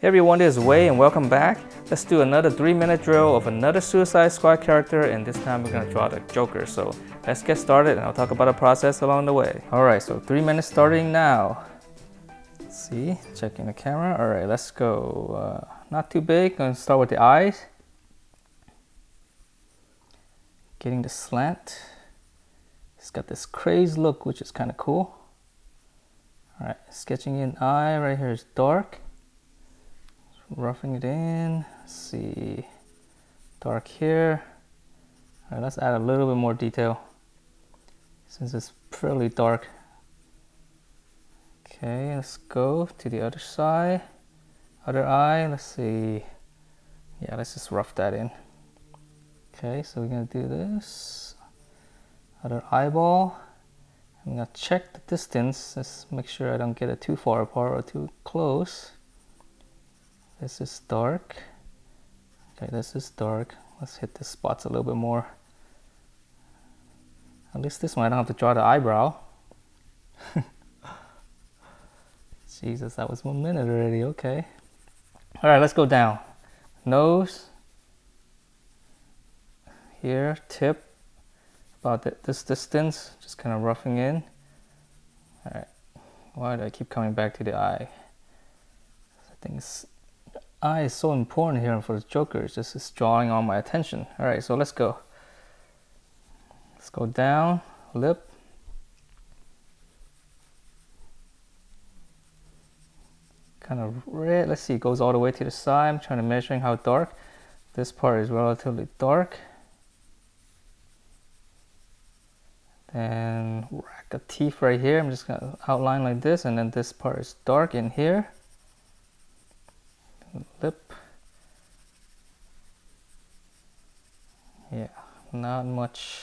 Hey everyone, this is Wei and welcome back. Let's do another 3-minute drill of another Suicide Squad character, and this time we're gonna draw the Joker. So let's get started and I'll talk about the process along the way. Alright, so 3 minutes starting now. Let's see, checking the camera. Alright, let's go. Not too big, gonna start with the eyes. Getting the slant. It's got this crazed look, which is kind of cool. Alright, sketching in eye right here is dark. Roughing it in. Let's see, dark here. All right, let's add a little bit more detail since it's fairly dark. Okay, let's go to the other side, other eye. Let's see, yeah, let's just rough that in. Okay, so we're gonna do this other eyeball. I'm gonna check the distance. Let's make sure I don't get it too far apart or too close. This is dark. Okay, this is dark. Let's hit the spots a little bit more. At least this one I don't have to draw the eyebrow. Jesus, that was 1 minute already. Okay. All right, let's go down. Nose. Here, tip. About this distance, just kind of roughing in. All right. Why do I keep coming back to the eye? I think eye is so important here for the Joker. It's just drawing all my attention. All right, so let's go. Let's go down, lip. Kind of red. Let's see, it goes all the way to the side. I'm trying to measuring how dark. This part is relatively dark. Then rack of teeth right here. I'm just gonna outline like this, and then this part is dark in here. Lip. Yeah, not much.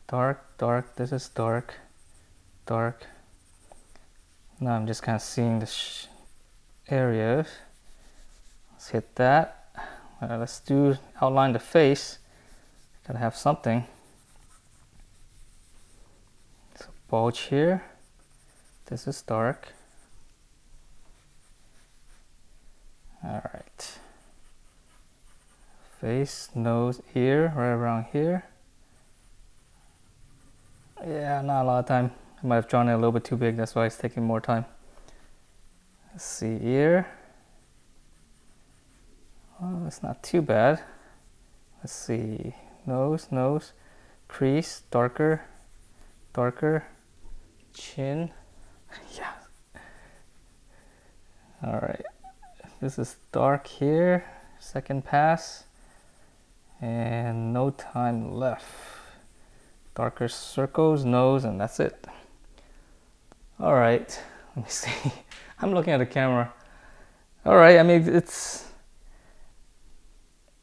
Dark, dark. This is dark, dark. Now I'm just kind of seeing the areas. Let's hit that. Let's do outline the face. Gotta have something. So bulge here. This is dark. All right. Face, nose, ear, right around here. Yeah, not a lot of time. I might have drawn it a little bit too big, that's why it's taking more time. Let's see, ear. Oh, it's not too bad. Let's see, nose, crease, darker, darker, chin. Yeah. All right. This is dark here, second pass, and no time left. Darker circles, nose, and that's it. All right, let me see. I'm looking at the camera. All right, I mean, it's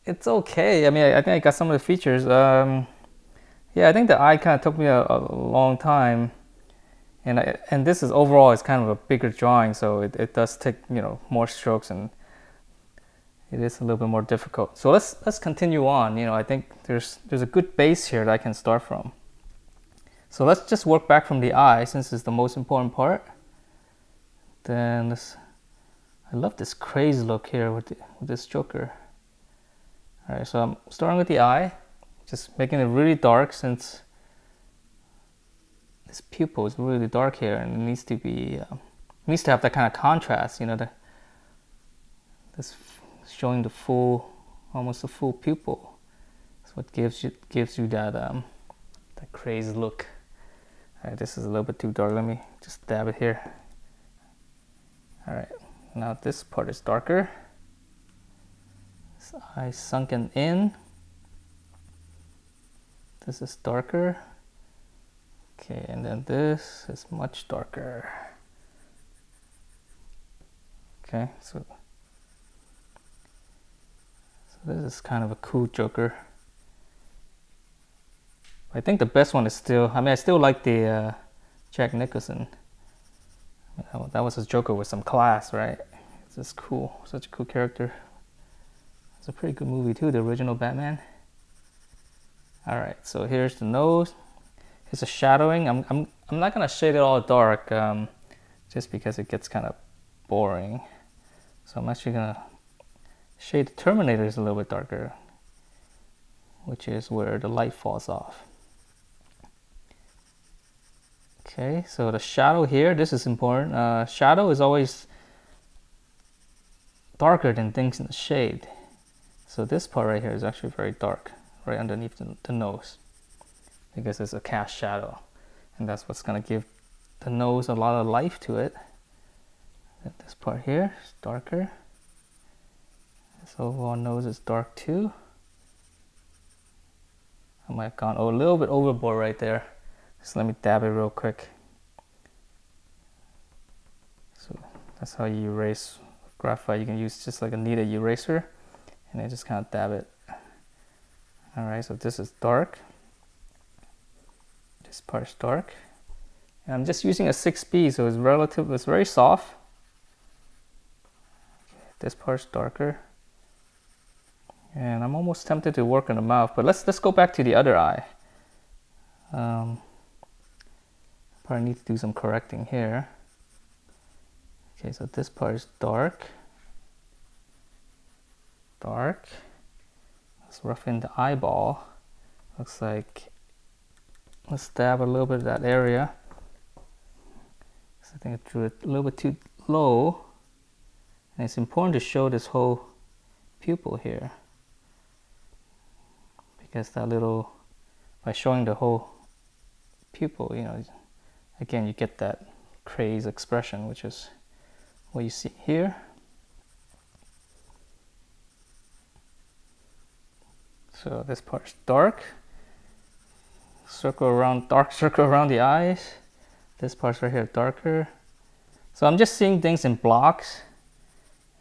okay. I mean, I think I got some of the features. Yeah, I think the eye kind of took me a long time. And this is overall, it's kind of a bigger drawing, so it does take, you know, more strokes, and it is a little bit more difficult. So let's continue on. You know, I think there's a good base here that I can start from. So let's just work back from the eye, since it's the most important part. Then I love this crazy look here with this Joker. All right, so I'm starting with the eye, just making it really dark, since this pupil is really dark here, and it needs to be needs to have that kind of contrast, you know, this showing the full, almost the full pupil. That's what gives you that that crazy look. All right, this is a little bit too dark. Let me just dab it here. All right, now this part is darker. This eye sunken in. This is darker. Okay, and then this is much darker. Okay, so this is kind of a cool Joker. I think the best one is still, I mean, I still like the Jack Nicholson. That was his Joker with some class, right? It's just cool, such a cool character. It's a pretty good movie too, the original Batman. All right, so here's the nose. It's a shadowing. I'm not gonna shade it all dark, just because it gets kind of boring. So I'm actually gonna shade the terminators a little bit darker, which is where the light falls off. Okay, so the shadow here, this is important. Shadow is always darker than things in the shade. So this part right here is actually very dark, right underneath the nose, because it's a cast shadow. And that's what's gonna give the nose a lot of life to it. And this part here is darker. This overall nose is dark too. I might have gone a little bit overboard right there. So let me dab it real quick. So that's how you erase graphite. You can use just like a kneaded eraser and then just kind of dab it. Alright, so this is dark. This part's dark. And I'm just using a 6B, so it's very soft. Okay, this part's darker. And I'm almost tempted to work on the mouth, but let's go back to the other eye. Probably need to do some correcting here. Okay, so this part is dark. Dark. Let's rough in the eyeball. Looks like, let's dab a little bit of that area. So I think I drew it a little bit too low. And it's important to show this whole pupil here, because that little, by showing the whole pupil, you know, again, you get that crazed expression, which is what you see here. So this part's dark. Circle around, dark circle around the eyes. This part's right here darker. So I'm just seeing things in blocks.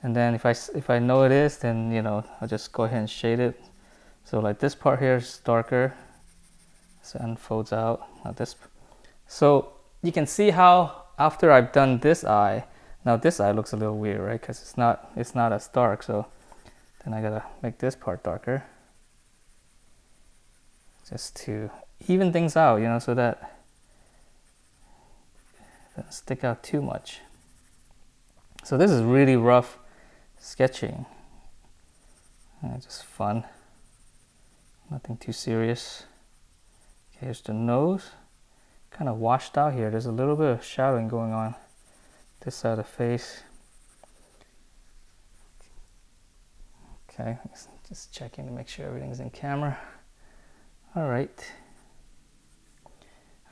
And then if I know it is, then, you know, I'll just go ahead and shade it. So like this part here is darker. So it unfolds out. So you can see how after I've done this eye, now this eye looks a little weird, right? Because it's not as dark. So then I gotta make this part darker, just to even things out, you know, so that it doesn't stick out too much. So this is really rough sketching. Just fun, nothing too serious. Okay, here's the nose. Kind of washed out here. There's a little bit of shadowing going on this side of the face. Okay, just checking to make sure everything's in camera. All right,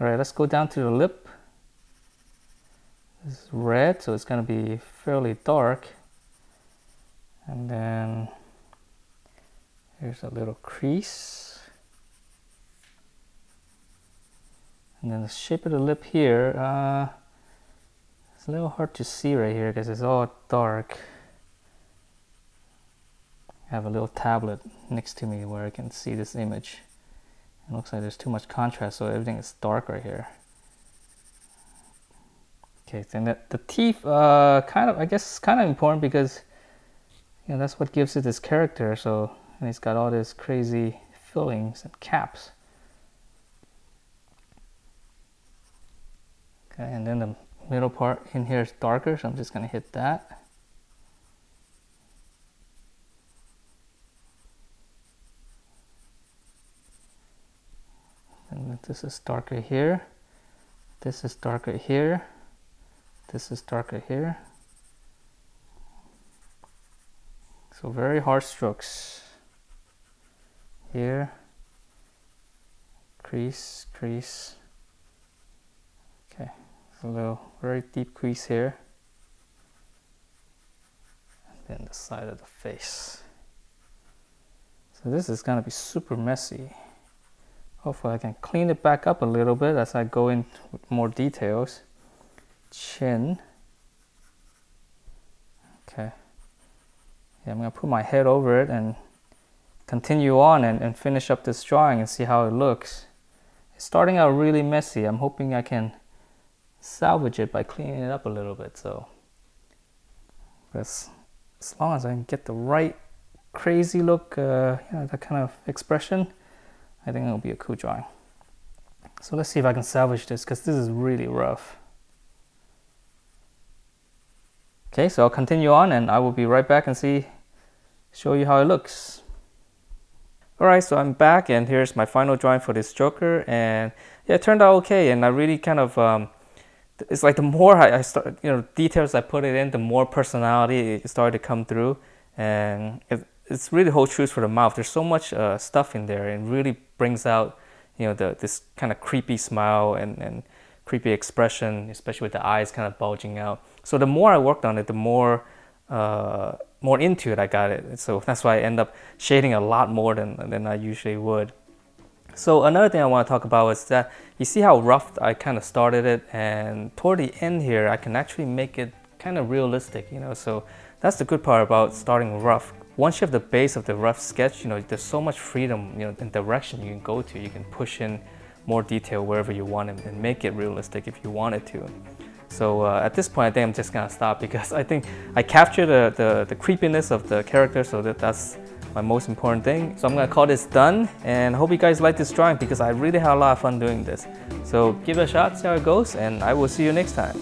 let's go down to the lip. This is red, so it's going to be fairly dark. And then here's a little crease. And then the shape of the lip here, it's a little hard to see right here because it's all dark. I have a little tablet next to me where I can see this image. It looks like there's too much contrast, so everything is dark right here. Okay, then the teeth, I guess kind of important because, you know, that's what gives it this character. So, and it's got all this crazy fillings and caps. Okay, and then the middle part in here is darker, so I'm just gonna hit that. And this is darker here. This is darker here. This is darker here. So very harsh strokes. Here. Crease, crease. Okay, a little very deep crease here. And then the side of the face. So this is gonna be super messy. Hopefully I can clean it back up a little bit as I go into more details. Chin. Okay. Yeah, I'm gonna put my head over it and continue on and finish up this drawing and see how it looks. It's starting out really messy. I'm hoping I can salvage it by cleaning it up a little bit. So as long as I can get the right crazy look, you know, that kind of expression, I think it'll be a cool drawing. So let's see if I can salvage this, because this is really rough. Okay, so I'll continue on and I will be right back and show you how it looks. Alright, so I'm back and here's my final drawing for this Joker, and yeah, it turned out okay, and I really kind of, it's like the more I start, details I put it in, the more personality it started to come through, and it's really holds true for the mouth. There's so much stuff in there, and really brings out, this kind of creepy smile and creepy expression, especially with the eyes kind of bulging out. So the more I worked on it, the more into it I got it. So that's why I end up shading a lot more than I usually would. So another thing I want to talk about is that you see how rough I kind of started it, and toward the end here I can actually make it kind of realistic, so that's the good part about starting rough. Once you have the base of the rough sketch, there's so much freedom, in direction you can go to. You can push in more detail wherever you want and make it realistic if you wanted to. So at this point, I think I'm just gonna stop, because I think I captured the creepiness of the character, so that's my most important thing. So I'm gonna call this done, and hope you guys like this drawing, because I really had a lot of fun doing this. So give it a shot, see how it goes, and I will see you next time.